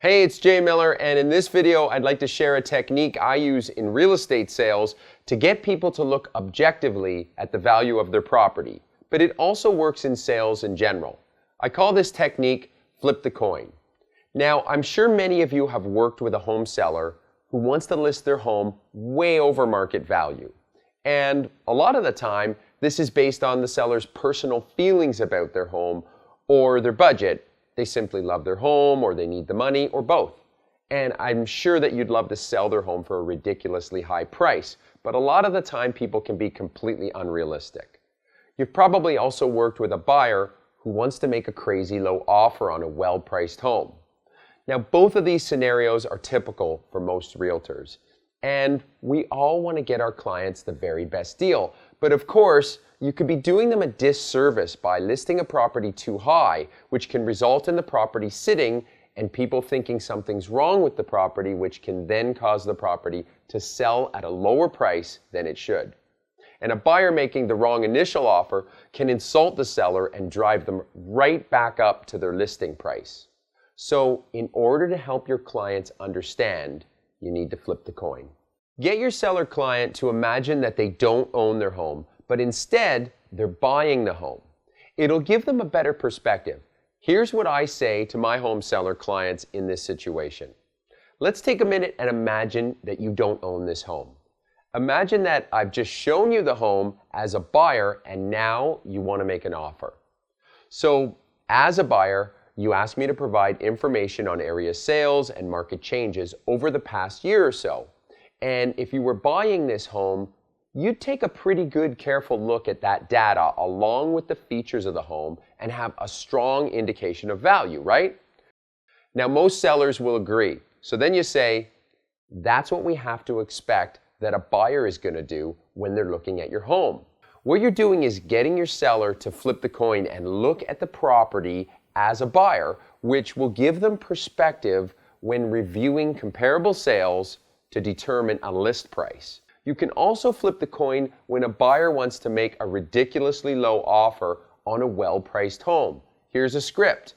Hey, it's Jay Miller, and in this video, I'd like to share a technique I use in real estate sales to get people to look objectively at the value of their property. But it also works in sales in general. I call this technique flip the coin. Now, I'm sure many of you have worked with a home seller who wants to list their home way over market value. And a lot of the time, this is based on the seller's personal feelings about their home or their budget. They simply love their home, or they need the money, or both. And I'm sure that you'd love to sell their home for a ridiculously high price, but a lot of the time people can be completely unrealistic. You've probably also worked with a buyer who wants to make a crazy low offer on a well-priced home. Now, both of these scenarios are typical for most realtors, and we all want to get our clients the very best deal. But of course, you could be doing them a disservice by listing a property too high, which can result in the property sitting and people thinking something's wrong with the property, which can then cause the property to sell at a lower price than it should. And a buyer making the wrong initial offer can insult the seller and drive them right back up to their listing price. So in order to help your clients understand, you need to flip the coin. Get your seller client to imagine that they don't own their home, but instead, they're buying the home. It'll give them a better perspective. Here's what I say to my home seller clients in this situation. Let's take a minute and imagine that you don't own this home. Imagine that I've just shown you the home as a buyer and now you want to make an offer. So, as a buyer, you ask me to provide information on area sales and market changes over the past year or so. And if you were buying this home, you'd take a pretty good, careful look at that data along with the features of the home and have a strong indication of value, right? Now, most sellers will agree. So then you say, that's what we have to expect that a buyer is going to do when they're looking at your home. What you're doing is getting your seller to flip the coin and look at the property as a buyer, which will give them perspective when reviewing comparable sales to determine a list price. You can also flip the coin when a buyer wants to make a ridiculously low offer on a well-priced home. Here's a script.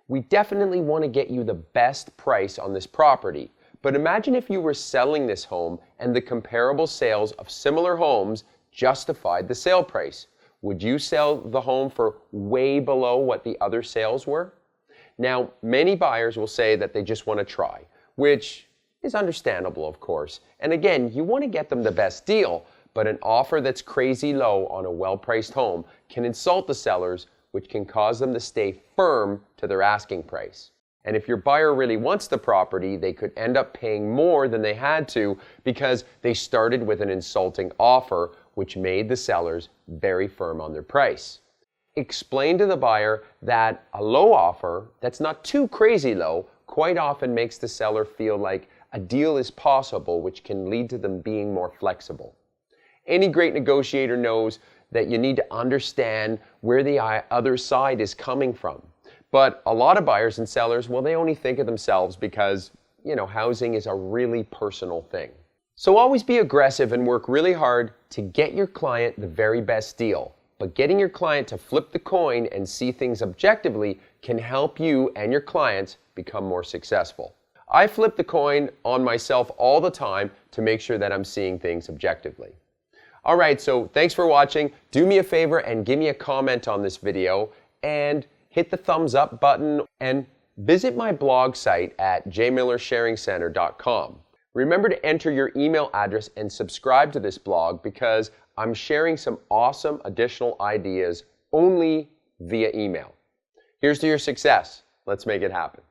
We definitely want to get you the best price on this property, but imagine if you were selling this home and the comparable sales of similar homes justified the sale price. Would you sell the home for way below what the other sales were? Now, many buyers will say that they just want to try, which is understandable, of course. And again, you want to get them the best deal, but an offer that's crazy low on a well-priced home can insult the sellers, which can cause them to stay firm to their asking price. And if your buyer really wants the property, they could end up paying more than they had to because they started with an insulting offer, which made the sellers very firm on their price. Explain to the buyer that a low offer that's not too crazy low quite often makes the seller feel like a deal is possible, which can lead to them being more flexible. Any great negotiator knows that you need to understand where the other side is coming from. But a lot of buyers and sellers, well, they only think of themselves because, housing is a really personal thing. So always be aggressive and work really hard to get your client the very best deal. But getting your client to flip the coin and see things objectively can help you and your clients become more successful. I flip the coin on myself all the time to make sure that I'm seeing things objectively. All right, so thanks for watching. Do me a favor and give me a comment on this video and hit the thumbs up button and visit my blog site at jmillersharingcenter.com. Remember to enter your email address and subscribe to this blog because I'm sharing some awesome additional ideas only via email. Here's to your success. Let's make it happen.